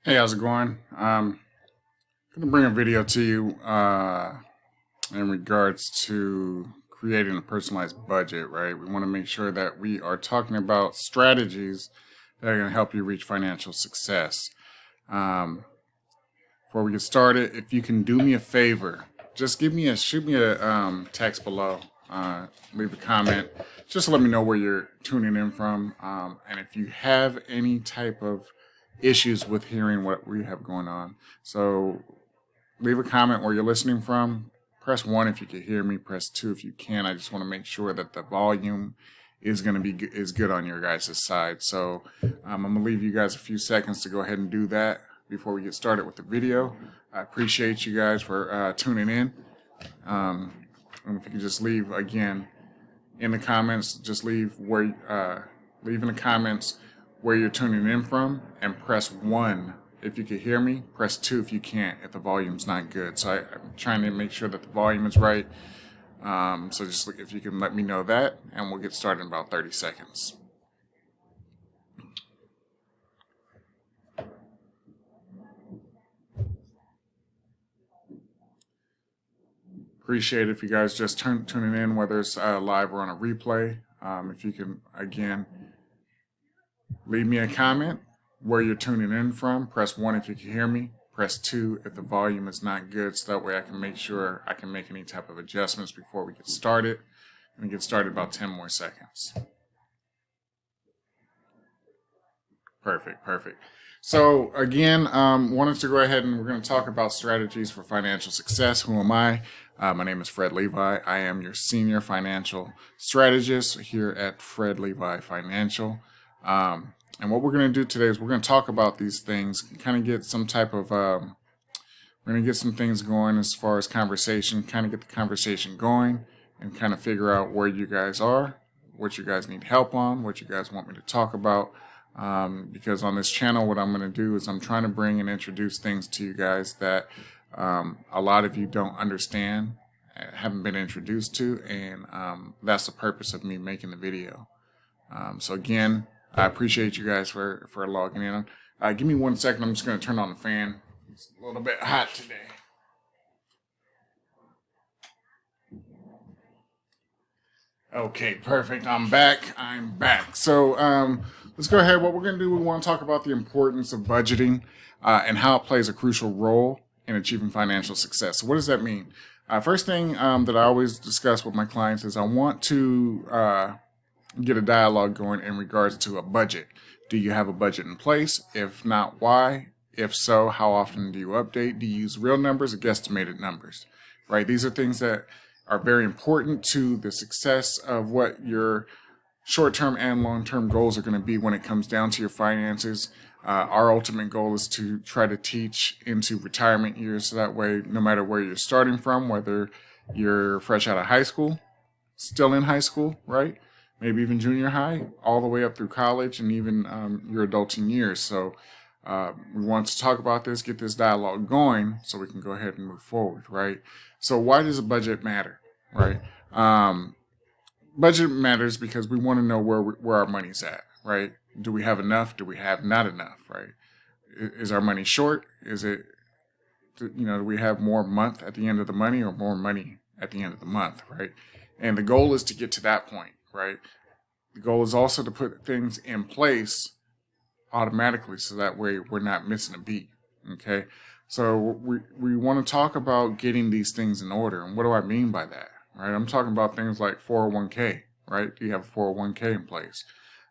Hey, how's it going? Going to bring a video to you in regards to creating a personalized budget, right? We want to make sure that we are talking about strategies that are going to help you reach financial success. Um, Before we get started, if you can do me a favor, just shoot me a text below, leave a comment, just let me know where you're tuning in from, and if you have any type of issues with hearing what we have going on. So leave a comment where you're listening from. Press 1 if you can hear me. Press 2 if you can. I just want to make sure that the volume is going to be is good on your guys' side. So I'm going to leave you guys a few seconds to go ahead and do that before we get started with the video. I appreciate you guys for tuning in. And if you can just leave again in the comments, just leave in the comments where you're tuning in from, and press 1 if you can hear me. Press 2 if you can't, if the volume's not good. So I'm trying to make sure that the volume is right. So just if you can let me know that, and we'll get started in about 30 seconds. Appreciate if you guys just tuning in, whether it's live or on a replay. If you can, again, leave me a comment where you're tuning in from. Press 1 if you can hear me. Press 2 if the volume is not good, so that way I can make sure I can make any type of adjustments before we get started. And get started about 10 more seconds. Perfect. So again, wanted to go ahead and we're going to talk about strategies for financial success. Who am I? My name is Fred Levi. I am your senior financial strategist here at Fred Levi Financial. And what we're going to do today is we're going to talk about these things, kind of get some type of, we're going to get some things going as far as conversation, kind of get the conversation going and kind of figure out where you guys are, what you guys need help on, what you guys want me to talk about. Because on this channel, what I'm going to do is I'm trying to bring and introduce things to you guys that a lot of you don't understand, haven't been introduced to, and that's the purpose of me making the video. So again, I appreciate you guys for logging in. Give me 1 second. I'm just going to turn on the fan. It's a little bit hot today. Okay, perfect. I'm back. So let's go ahead. What we're going to do, we want to talk about the importance of budgeting and how it plays a crucial role in achieving financial success. So what does that mean? First thing that I always discuss with my clients is I want to get a dialogue going in regards to a budget. Do you have a budget in place? If not, why? If so, how often do you update? Do you use real numbers or guesstimated numbers? Right? These are things that are very important to the success of what your short-term and long-term goals are going to be when it comes down to your finances. Our ultimate goal is to try to teach into retirement years, so that way, no matter where you're starting from, whether you're fresh out of high school, still in high school, right? Maybe even junior high, all the way up through college and even your adulting years. So we want to talk about this, get this dialogue going so we can go ahead and move forward, right? So why does a budget matter, right? Budget matters because we want to know where our money's at, right? Do we have enough? Do we have not enough, right? Is our money short? Is it, do we have more month at the end of the money or more money at the end of the month, right? And the goal is to get to that point, right? The goal is also to put things in place automatically so that way we're not missing a beat, okay? So we want to talk about getting these things in order. And what do I mean by that, right? I'm talking about things like 401k, right? Do you have a 401k in place?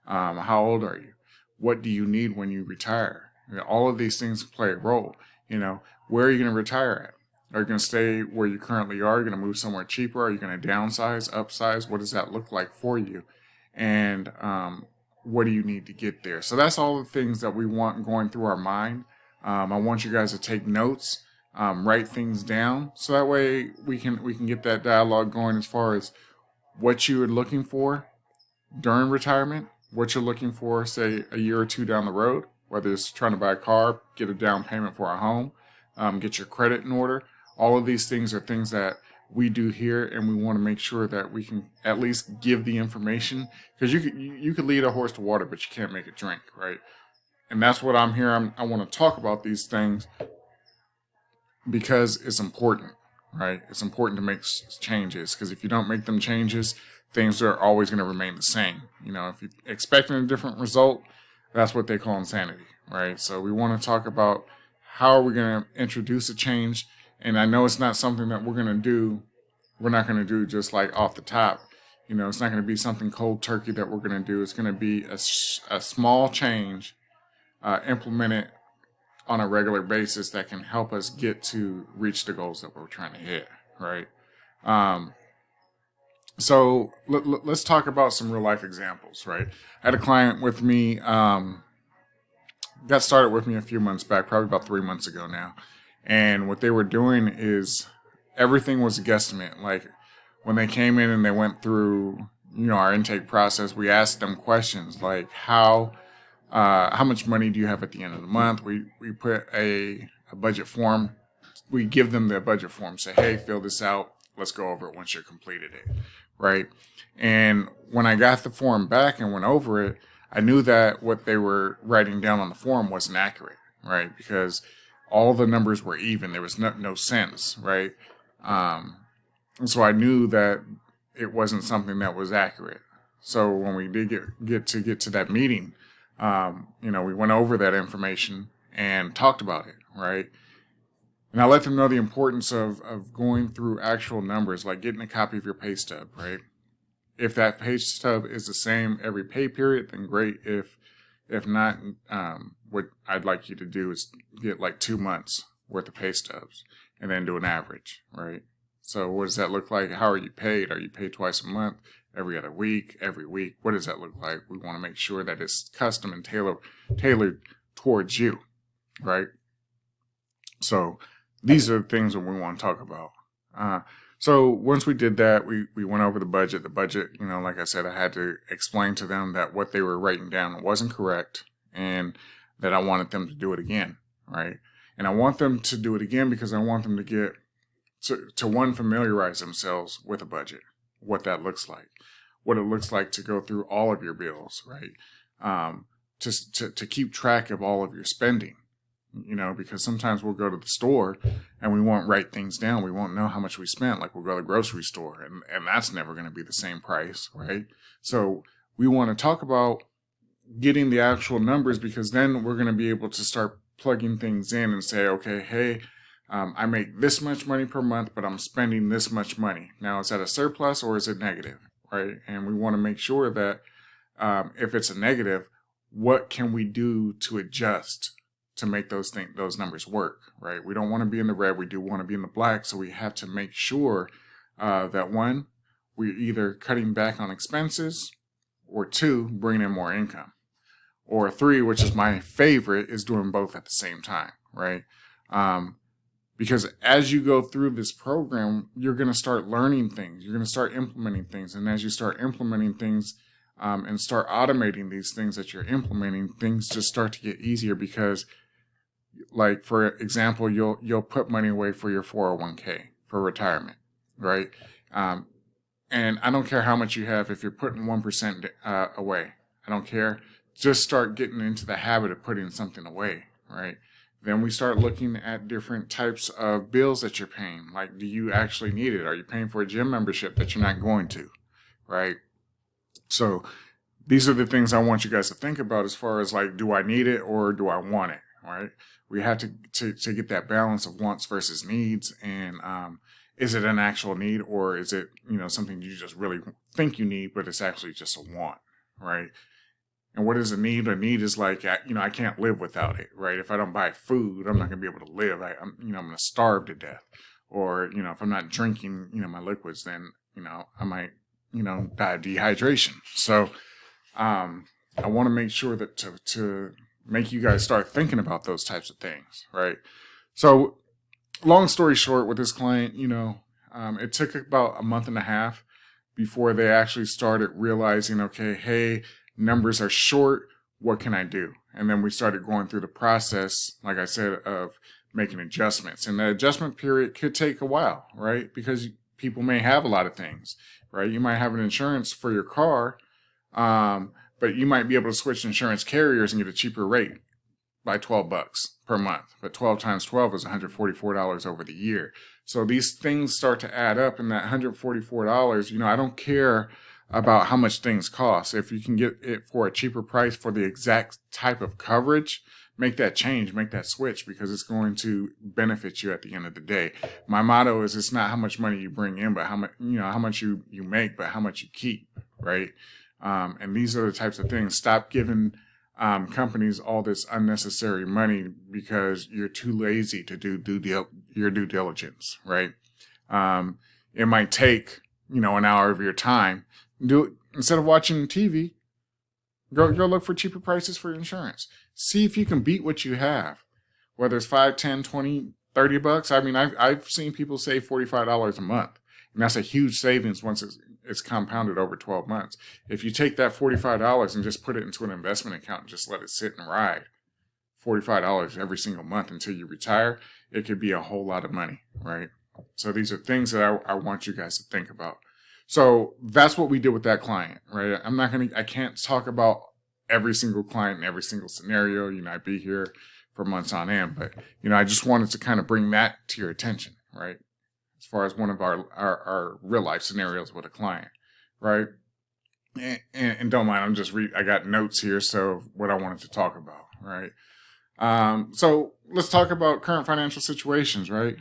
How old are you? What do you need when you retire? All of these things play a role. Where are you going to retire at? Are you going to stay where you currently are? Are you going to move somewhere cheaper? Are you going to downsize, upsize? What does that look like for you? And what do you need to get there? So that's all the things that we want going through our mind. I want you guys to take notes, write things down, so that way we can get that dialogue going as far as what you are looking for during retirement, what you're looking for, say, a year or two down the road, whether it's trying to buy a car, get a down payment for a home, get your credit in order. All of these things are things that we do here, and we want to make sure that we can at least give the information, because you could lead a horse to water, but you can't make it drink, right? And that's what I'm here. I want to talk about these things because it's important, right? It's important to make changes, because if you don't make them changes, things are always going to remain the same. If you're expecting a different result, that's what they call insanity, right? So we want to talk about how are we going to introduce a change. And I know it's not something that we're going to do. We're not going to do just like off the top. It's not going to be something cold turkey that we're going to do. It's going to be a small change implemented on a regular basis that can help us reach the goals that we're trying to hit, right? So let's talk about some real life examples, right? I had a client with me, got started with me a few months back, probably about 3 months ago now. And what they were doing is everything was a guesstimate. Like when they came in and they went through, our intake process, we asked them questions like how much money do you have at the end of the month? We put a budget form. We give them the budget form, say, hey, fill this out. Let's go over it once you're completed it, right? And when I got the form back and went over it, I knew that what they were writing down on the form wasn't accurate, right? Because all the numbers were even. There was no cents, right? And so I knew that it wasn't something that was accurate. So when we did get to that meeting, we went over that information and talked about it, right? And I let them know the importance of going through actual numbers, like getting a copy of your pay stub, right? If that pay stub is the same every pay period, then great. If not, what I'd like you to do is get like 2 months worth of pay stubs and then do an average, right? So what does that look like? How are you paid? Are you paid twice a month, every other week, every week? What does that look like? We want to make sure that it's custom and tailored towards you, right? So these are the things that we want to talk about. So once we did that, we went over the budget. The budget, like I said, I had to explain to them that what they were writing down wasn't correct and that I wanted them to do it again, right? And I want them to do it again because I want them to get to one, familiarize themselves with a budget, what that looks like, what it looks like to go through all of your bills, right? To keep track of all of your spending. Because sometimes we'll go to the store and we won't write things down. We won't know how much we spent. Like we'll go to the grocery store and that's never going to be the same price, right? So we want to talk about getting the actual numbers, because then we're going to be able to start plugging things in and say, okay, hey, I make this much money per month, but I'm spending this much money. Now, is that a surplus or is it negative, right? And we want to make sure that if it's a negative, what can we do to adjust to make those numbers work, right? We don't want to be in the red. We do want to be in the black. So we have to make sure that one, we're either cutting back on expenses, or two, bringing in more income, or three, which is my favorite, is doing both at the same time, right? Because as you go through this program, you're going to start learning things. You're going to start implementing things. And as you start implementing things and start automating these things that you're implementing, things just start to get easier because, like, for example, you'll put money away for your 401k for retirement, right? And I don't care how much you have. If you're putting 1% away, I don't care. Just start getting into the habit of putting something away, right? Then we start looking at different types of bills that you're paying. Like, do you actually need it? Are you paying for a gym membership that you're not going to, right? So these are the things I want you guys to think about as far as, like, do I need it or do I want it, right? We have to get that balance of wants versus needs. And is it an actual need, or is it, something you just really think you need, but it's actually just a want, right? And what is a need? A need is like, I can't live without it, right? If I don't buy food, I'm not going to be able to live. I'm going to starve to death. Or, if I'm not drinking, my liquids, then, I might, die of dehydration. So I want to make sure that to make you guys start thinking about those types of things, right? So long story short, with this client, it took about a month and a half before they actually started realizing, okay, hey, numbers are short. What can I do? And then we started going through the process, like I said, of making adjustments. And the adjustment period could take a while, right? Because people may have a lot of things, right? You might have an insurance for your car, but you might be able to switch insurance carriers and get a cheaper rate, by $12 per month, but 12 times 12 is $144 over the year. So these things start to add up, and that $144, I don't care about how much things cost. If you can get it for a cheaper price for the exact type of coverage, make that change, make that switch, because it's going to benefit you at the end of the day. My motto is, it's not how much money you bring in, but how much you make, but how much you keep, right? And these are the types of things. Stop giving companies all this unnecessary money because you're too lazy to do your due diligence, right? It might take, an hour of your time. Do it instead of watching TV. Go look for cheaper prices for insurance. See if you can beat what you have, whether it's $5, $10, $20, $30. I mean, I've seen people save $45 a month, and that's a huge savings once it's compounded over 12 months. If you take that $45 and just put it into an investment account and just let it sit and ride, $45 every single month until you retire, it could be a whole lot of money, right? So these are things that I want you guys to think about. So that's what we did with that client, right? I can't talk about every single client in every single scenario. I'd be here for months on end, but, I just wanted to kind of bring that to your attention, right? As far as one of our real life scenarios with a client, right? And don't mind, I got notes here. So what I wanted to talk about, right? So let's talk about current financial situations, right?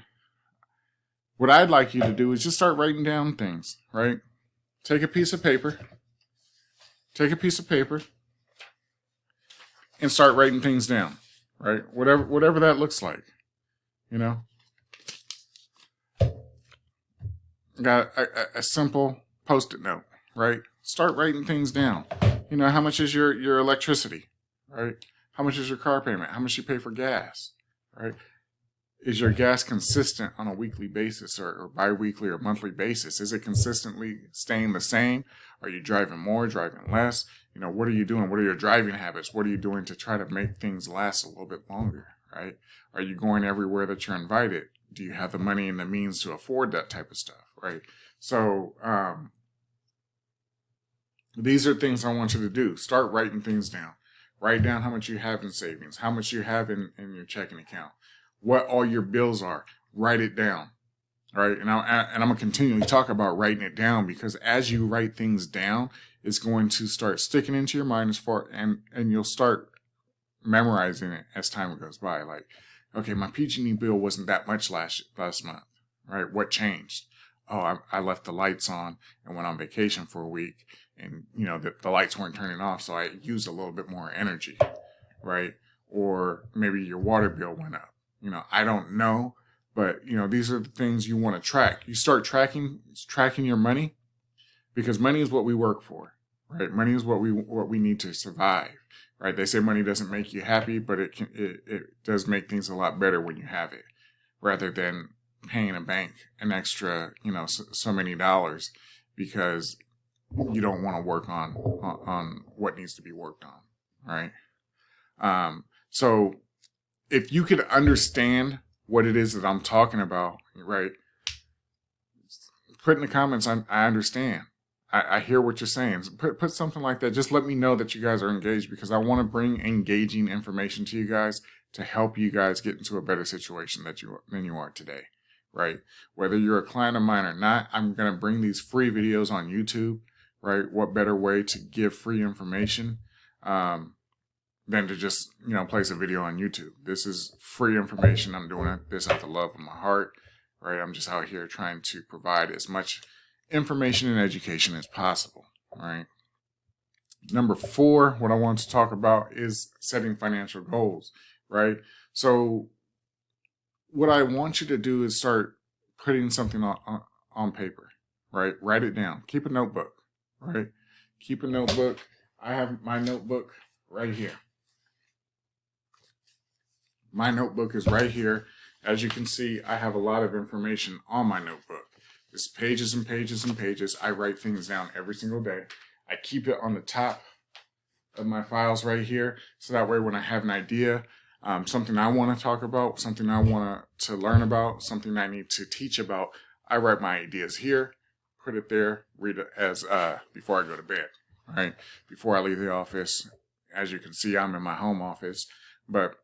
What I'd like you to do is just start writing down things, right? Take a piece of paper and start writing things down, right? Whatever that looks like, Got a simple Post-it note, right? Start writing things down. How much is your electricity, right? How much is your car payment? How much you pay for gas, right? Is your gas consistent on a weekly basis or bi-weekly or monthly basis? Is it consistently staying the same? Are you driving more, driving less? What are you doing? What are your driving habits? What are you doing to try to make things last a little bit longer, right? Are you going everywhere that you're invited? Do you have the money and the means to afford that type of stuff, right? So these are things I want you to do. Start writing things down. Write down how much you have in savings, how much you have in your checking account, what all your bills are. Write it down, right? And I'm going to continually talk about writing it down, because as you write things down, it's going to start sticking into your mind and you'll start memorizing it as time goes by. Like, okay, my PG&E bill wasn't that much last month, right? What changed? Oh, I left the lights on and went on vacation for a week, and the lights weren't turning off, so I used a little bit more energy, right? Or maybe your water bill went up. I don't know, but these are the things you want to track. You start tracking your money, because money is what we work for, right? Money is what we need to survive, right? They say money doesn't make you happy, but it does make things a lot better when you have it, rather than paying a bank an extra, so many dollars because you don't want to work on what needs to be worked on, right? So if you could understand what it is that I'm talking about, right? Put in the comments, I understand. I hear what you're saying. Put something like that. Just let me know that you guys are engaged, because I want to bring engaging information to you guys to help you guys get into a better situation than you are today, right? Whether you're a client of mine or not, I'm going to bring these free videos on YouTube, right? What better way to give free information than to just, place a video on YouTube? This is free information. I'm doing this out of the love of my heart, right? I'm just out here trying to provide as much information and education as possible, right? Number 4, what I want to talk about is setting financial goals, right? So what I want you to do is start putting something on paper, right? Write it down. Keep a notebook, right? Keep a notebook. I have my notebook right here. My notebook is right here. As you can see, I have a lot of information on my notebook. It's pages and pages and pages. I write things down every single day. I keep it on the top of my files right here, so that way when I have an idea, something I want to talk about, something I want to learn about, something I need to teach about, I write my ideas here, put it there, read it as before I go to bed, right? Before I leave the office. As you can see, I'm in my home office, but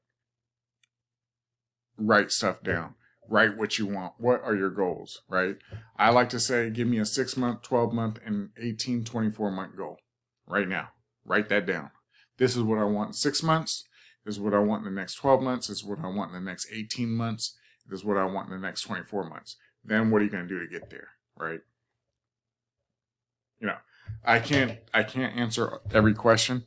write stuff down. Write what you want. What are your goals, right? I like to say, give me a 6-month, 12-month, and 18, 24-month goal right now. Write that down. This is what I want in 6 months. This is what I want in the next 12 months. This is what I want in the next 18 months. This is what I want in the next 24 months. Then what are you going to do to get there, right? You know, I can't answer every question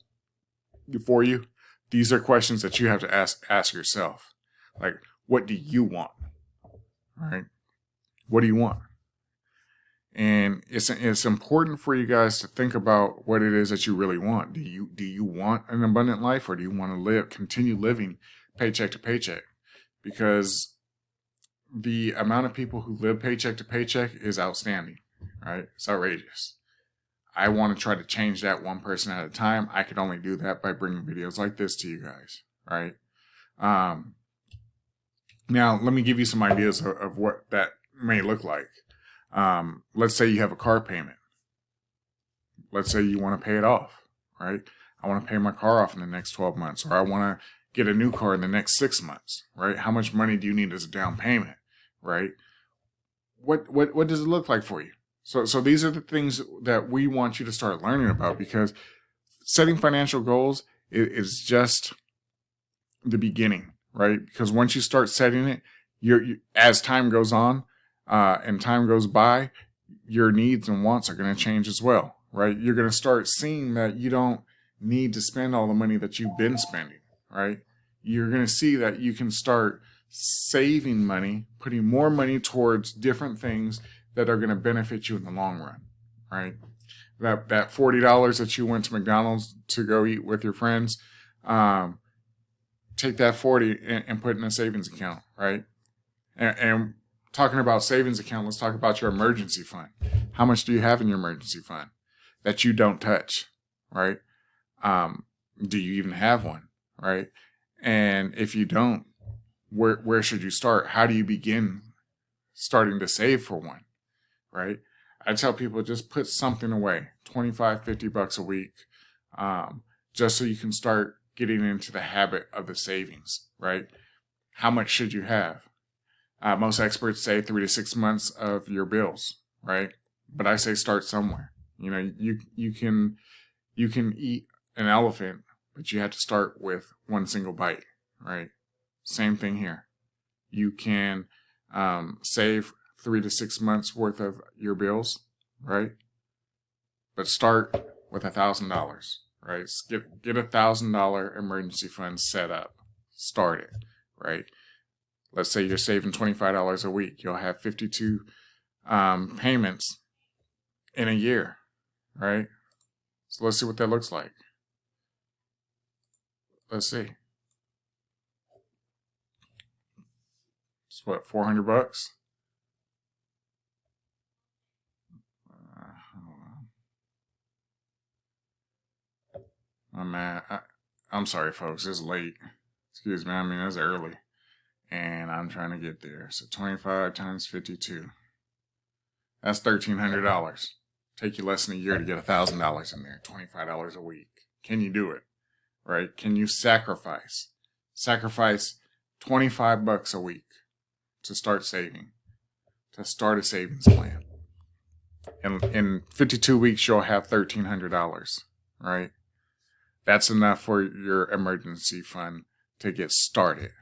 for you. These are questions that you have to ask yourself. Like, what do you want? Right? What do you want? And it's important for you guys to think about what it is that you really want. Do you want an abundant life, or do you want to continue living paycheck to paycheck? Because the amount of people who live paycheck to paycheck is outstanding, right? It's outrageous. I want to try to change that one person at a time. I can only do that by bringing videos like this to you guys, right? Now, let me give you some ideas of what that may look like. Let's say you have a car payment. Let's say you want to pay it off, right? I want to pay my car off in the next 12 months, or I want to get a new car in the next 6 months, right? How much money do you need as a down payment, right? What does it look like for you? So these are the things that we want you to start learning about, because setting financial goals is just the beginning, right? Because once you start setting it, as time goes on and time goes by, your needs and wants are going to change as well, right? You're going to start seeing that you don't need to spend all the money that you've been spending, right? You're going to see that you can start saving money, putting more money towards different things that are going to benefit you in the long run, right? That $40 that you went to McDonald's to go eat with your friends, take that 40 and put it in a savings account, right? And talking about savings account, let's talk about your emergency fund. How much do you have in your emergency fund that you don't touch, right? Do you even have one, right? And if you don't, where should you start? How do you begin starting to save for one, right? I tell people, just put something away, $25, $50 a week, just so you can start getting into the habit of the savings, right? How much should you have? Most experts say 3 to 6 months of your bills, right? But I say start somewhere. You know, you can eat an elephant, but you have to start with one single bite, right? Same thing here. You can save 3 to 6 months worth of your bills, right? But start with $1,000, right? Get $1,000 emergency fund set up. Start it, right? Let's say you're saving $25 a week. You'll have 52 payments in a year, right? So let's see what that looks like. Let's see. It's what, $400? I'm sorry, folks. It's late. Excuse me. I mean, it's early. And I'm trying to get there. So 25 times 52. That's $1,300. Take you less than a year to get $1,000 in there. $25 a week. Can you do it? Right? Can you sacrifice 25 bucks a week to start saving, to start a savings plan? And in 52 weeks, you'll have $1,300, right? That's enough for your emergency fund to get started.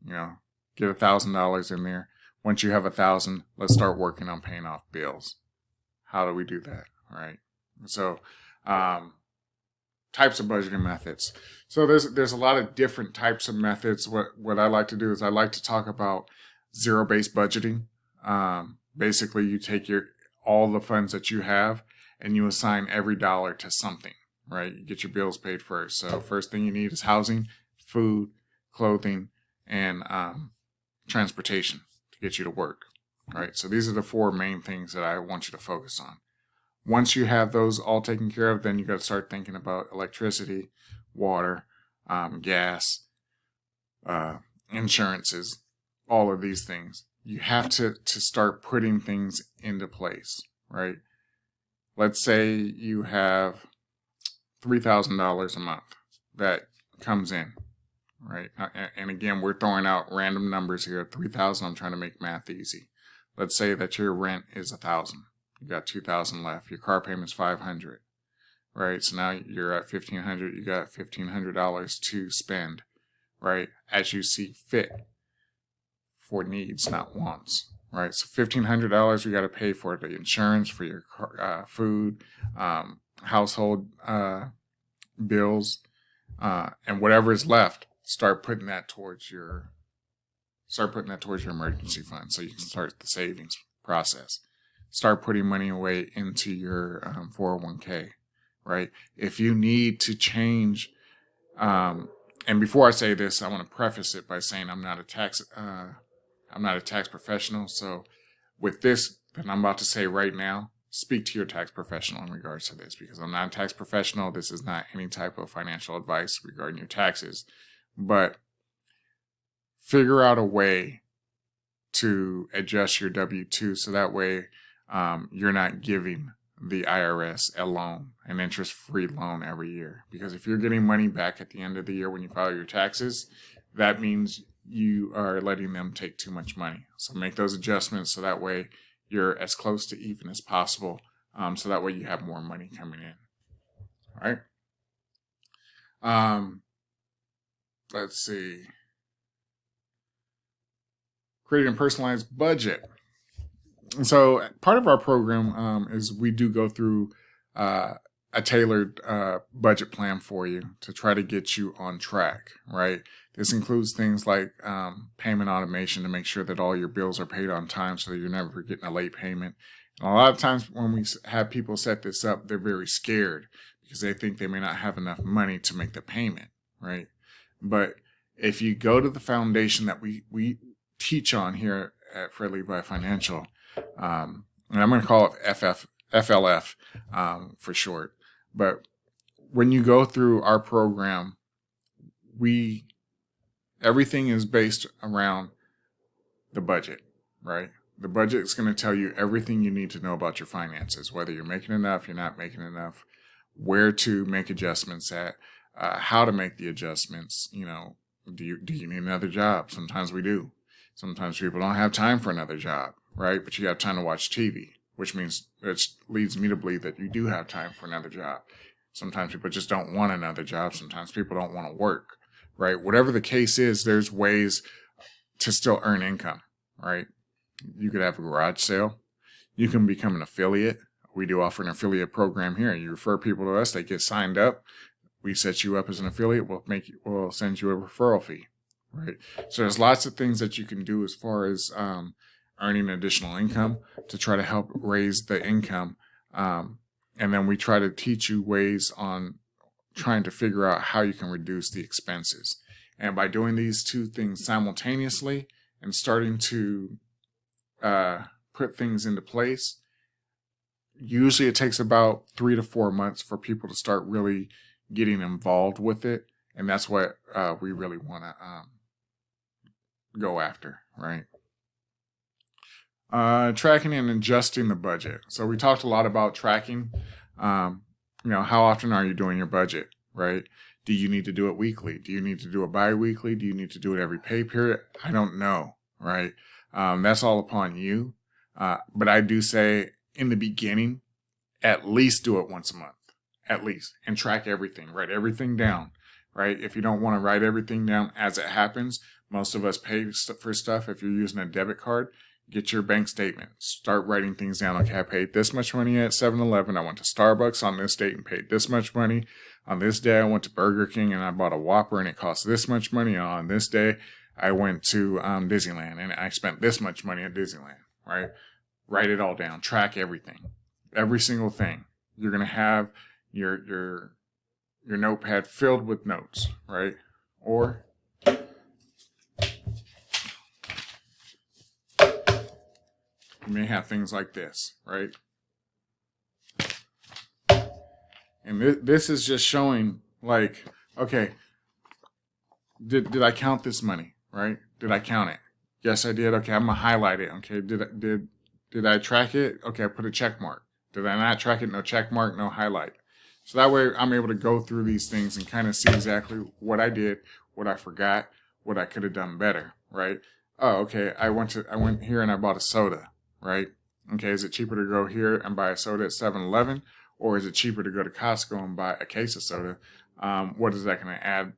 You know, get $1,000 in there. Once you have 1,000, let's start working on paying off bills. How do we do that, right? So, types of budgeting methods. So there's a lot of different types of methods. What I like to do is I like to talk about zero-based budgeting. Basically, you take all the funds that you have and you assign every dollar to something, right? You get your bills paid first. So first thing you need is housing, food, clothing, and transportation to get you to work, right? So these are the 4 main things that I want you to focus on. Once you have those all taken care of, then you got to start thinking about electricity, water, gas, insurances, all of these things. You have to start putting things into place, right? Let's say you have $3,000 a month that comes in, right? And again, we're throwing out random numbers here. 3,000. I'm trying to make math easy. Let's say that your rent is 1,000. You got 2,000 left. Your car payment's 500, right? So now you're at 1,500. You got $1,500 to spend, right? As you see fit for needs, not wants, right? So $1,500 you got to pay for the insurance, for your food, household bills, and whatever is left, start putting that towards your emergency fund, so you can start the savings process. Start putting money away into your 401k, right? If you need to change, and before I say this, I want to preface it by saying I'm not a tax professional. So with this that I'm about to say right now, speak to your tax professional in regards to this, because I'm not a tax professional. This is not any type of financial advice regarding your taxes, but figure out a way to adjust your W-2 so that way you're not giving the IRS a loan, an interest-free loan every year. Because if you're getting money back at the end of the year when you file your taxes, that means you are letting them take too much money. So make those adjustments so that way you're as close to even as possible, so that way you have more money coming in. All right. Let's see. Creating a personalized budget. So part of our program is we do go through a tailored budget plan for you to try to get you on track, right? This includes things like payment automation to make sure that all your bills are paid on time so that you're never getting a late payment. And a lot of times when we have people set this up, they're very scared because they think they may not have enough money to make the payment, right? But if you go to the foundation that we teach on here at Fred Levi Financial, and I'm going to call it FLF for short. But when you go through our program, everything is based around the budget, right? The budget is going to tell you everything you need to know about your finances, whether you're making enough, you're not making enough, where to make adjustments at, how to make the adjustments. You know, do you need another job? Sometimes we do. Sometimes people don't have time for another job, right? But you have time to watch TV, which leads me to believe that you do have time for another job. Sometimes people just don't want another job. Sometimes people don't want to work, right? Whatever the case is, there's ways to still earn income, right? You could have a garage sale. You can become an affiliate. We do offer an affiliate program here. You refer people to us, they get signed up. We set you up as an affiliate. We'll send you a referral fee, right? So there's lots of things that you can do as far as earning additional income to try to help raise the income. And then we try to teach you ways on trying to figure out how you can reduce the expenses. And by doing these two things simultaneously and starting to put things into place, usually it takes about 3 to 4 months for people to start really getting involved with it. And that's what we really want to go after, right? Tracking and adjusting the budget. So we talked a lot about tracking. How often are you doing your budget, right? Do you need to do it weekly? Do you need to do it bi-weekly? Do you need to do it every pay period? I don't know, right? That's all upon you. But I do say in the beginning, at least do it once a month, at least, and track everything, write everything down, right? If you don't want to write everything down as it happens, most of us pay for stuff. If you're using a debit card, get your bank statement. Start writing things down. Okay, I paid this much money at 7-Eleven. I went to Starbucks on this date and paid this much money. On this day, I went to Burger King and I bought a Whopper and it cost this much money. On this day, I went to Disneyland and I spent this much money at Disneyland, right? Write it all down. Track everything. Every single thing. You're going to have your notepad filled with notes, right? Or you may have things like this, right? And this is just showing, like, okay, did I count this money, right? Did I count it? Yes, I did. Okay, I'm gonna highlight it. Okay, did I track it? Okay, I put a check mark. Did I not track it? No check mark, no highlight. So that way I'm able to go through these things and kind of see exactly what I did, what I forgot, what I could have done better, right? Oh, okay, I went here and I bought a soda, right? Okay, is it cheaper to go here and buy a soda at 7-Eleven, or is it cheaper to go to Costco and buy a case of soda? What is that going to add?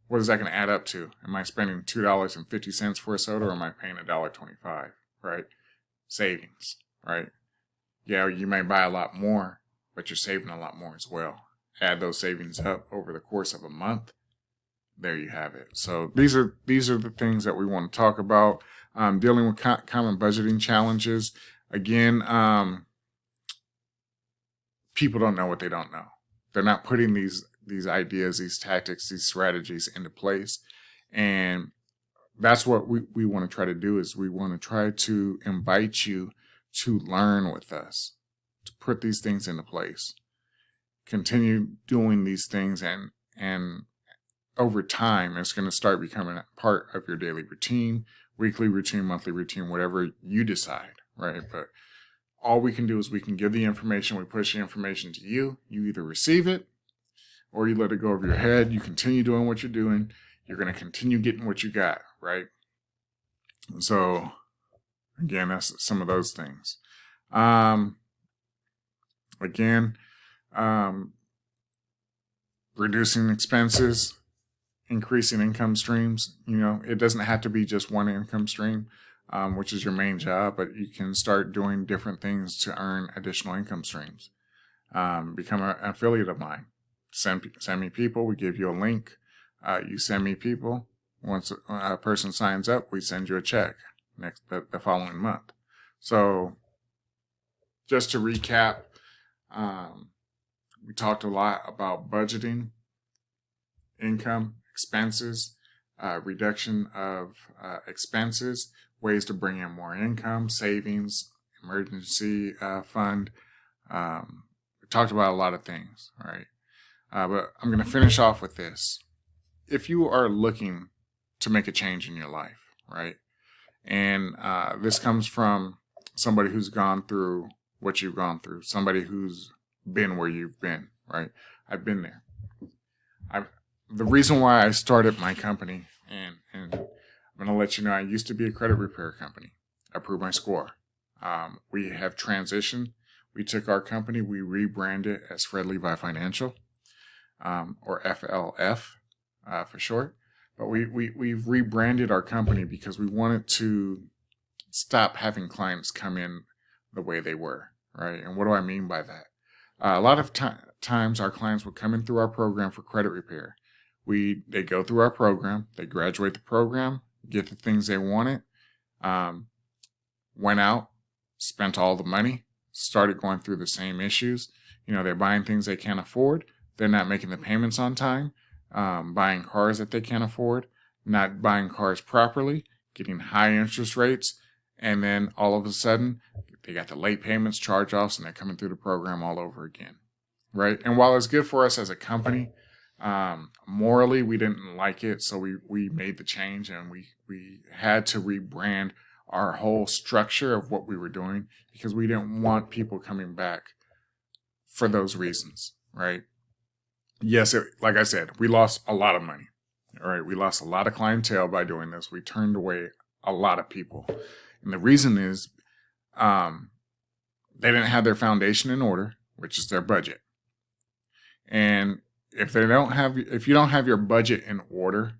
What is that going to add up to? Am I spending $2.50 for a soda, or am I paying $1.25? Right? Savings, right? Yeah, you may buy a lot more, but you're saving a lot more as well. Add those savings up over the course of a month. There you have it. So these are the things that we want to talk about. Dealing with common budgeting challenges. Again, people don't know what they don't know. They're not putting these ideas, these tactics, these strategies into place. And that's what we want to try to do, is we want to try to invite you to learn with us, to put these things into place. Continue doing these things, and over time, it's going to start becoming a part of your daily routine, weekly routine, monthly routine, whatever you decide, right? But all we can do is we can give the information, we push the information to you. You either receive it or you let it go over your head. You continue doing what you're doing. You're going to continue getting what you got, right? So, again, that's some of those things. Reducing expenses, increasing income streams. It doesn't have to be just one income stream, which is your main job, but you can start doing different things to earn additional income streams. Become an affiliate of mine. Send me people. We give you a link. You send me people. Once a person signs up, we send you a check the following month. So, just to recap, we talked a lot about budgeting, income, expenses, reduction of expenses, ways to bring in more income, savings, emergency fund. We talked about a lot of things, right? But I'm going to finish off with this. If you are looking to make a change in your life, right? And this comes from somebody who's gone through what you've gone through, somebody who's been where you've been, right? I've been there. The reason why I started my company, and I'm going to let you know, I used to be a credit repair company. I proved my score. We have transitioned. We took our company, we rebranded as Fred Levi Financial, or FLF for short. But we've rebranded our company because we wanted to stop having clients come in the way they were, right? And what do I mean by that? A lot of times our clients would come in through our program for credit repair. They go through our program, they graduate the program, get the things they wanted, went out, spent all the money, started going through the same issues. They're buying things they can't afford. They're not making the payments on time, buying cars that they can't afford, not buying cars properly, getting high interest rates, and then all of a sudden, they got the late payments, charge-offs, and they're coming through the program all over again, right? And while it's good for us as a company, morally, we didn't like it, so we made the change, and we had to rebrand our whole structure of what we were doing because we didn't want people coming back for those reasons, right? Yes, like I said, we lost a lot of money, all right? We lost a lot of clientele by doing this. We turned away a lot of people. And the reason is they didn't have their foundation in order, which is their budget. And if you don't have your budget in order,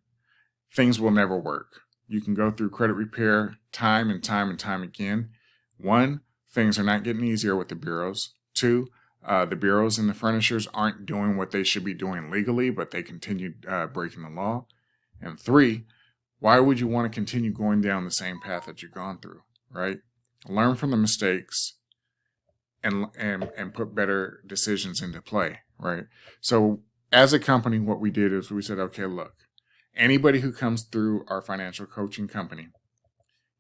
things will never work. You can go through credit repair time and time and time again. 1, things are not getting easier with the bureaus. 2, the bureaus and the furnishers aren't doing what they should be doing legally, but they continue breaking the law. And 3, why would you want to continue going down the same path that you've gone through, right? Learn from the mistakes and put better decisions into play, right? So as a company, what we did is we said, okay, look, anybody who comes through our financial coaching company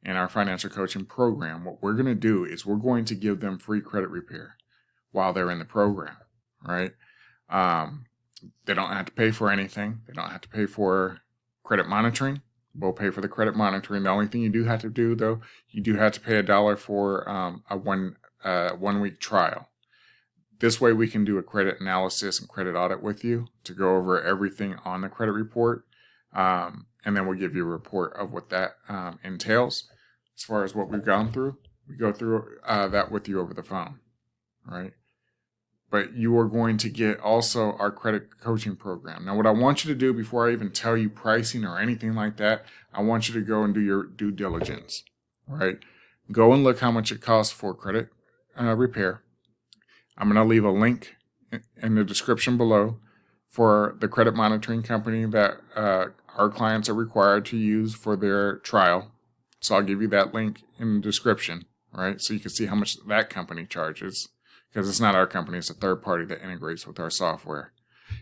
and our financial coaching program, what we're going to do is we're going to give them free credit repair while they're in the program, right? They don't have to pay for anything. They don't have to pay for credit monitoring. We'll pay for the credit monitoring. The only thing you do have to do, though, you do have to pay $1 for a 1 week trial. This way we can do a credit analysis and credit audit with you to go over everything on the credit report. And then we'll give you a report of what that entails as far as what we've gone through. We go through that with you over the phone, right? But you are going to get also our credit coaching program. Now, what I want you to do before I even tell you pricing or anything like that, I want you to go and do your due diligence, right? Go and look how much it costs for credit repair. I'm going to leave a link in the description below for the credit monitoring company that our clients are required to use for their trial. So I'll give you that link in the description, right? So you can see how much that company charges, because it's not our company, it's a third party that integrates with our software.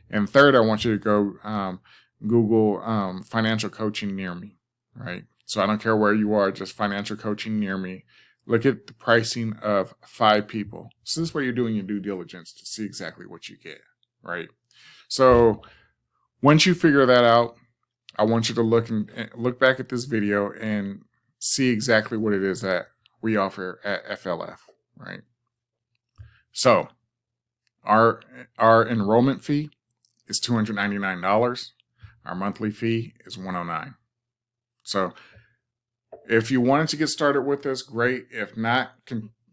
And third, I want you to go Google financial coaching near me, right? So I don't care where you are, just financial coaching near me. Look at the pricing of 5 people. So this is where you're doing your due diligence to see exactly what you get, right? So once you figure that out, I want you to look back at this video and see exactly what it is that we offer at FLF, right? So our enrollment fee is $299. Our monthly fee is $109. So if you wanted to get started with us, great. If not,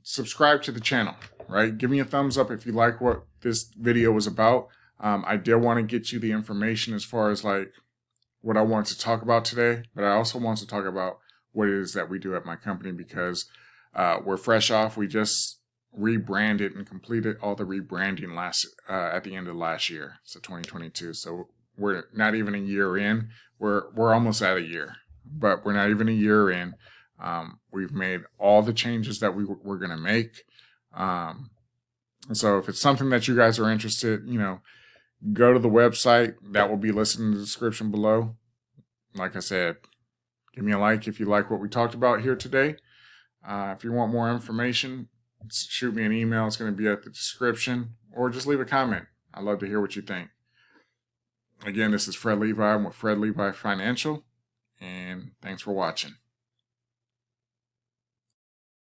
subscribe to the channel, right? Give me a thumbs up if you like what this video was about. I did want to get you the information as far as like what I wanted to talk about today, but I also want to talk about what it is that we do at my company, because we're fresh off. We just rebranded and completed all the rebranding at the end of last year, so 2022. So we're not even a year in. We're almost at a year, but we're not even a year in. We've made all the changes that we're going to make. And so if it's something that you guys are interested, go to the website that will be listed in the description below. Like I said, give me a like if you like what we talked about here today. If you want more information, shoot me an email. It's going to be at the description, or just leave a comment. I'd love to hear what you think. Again, this is Fred Levi. I'm with Fred Levi Financial, and thanks for watching.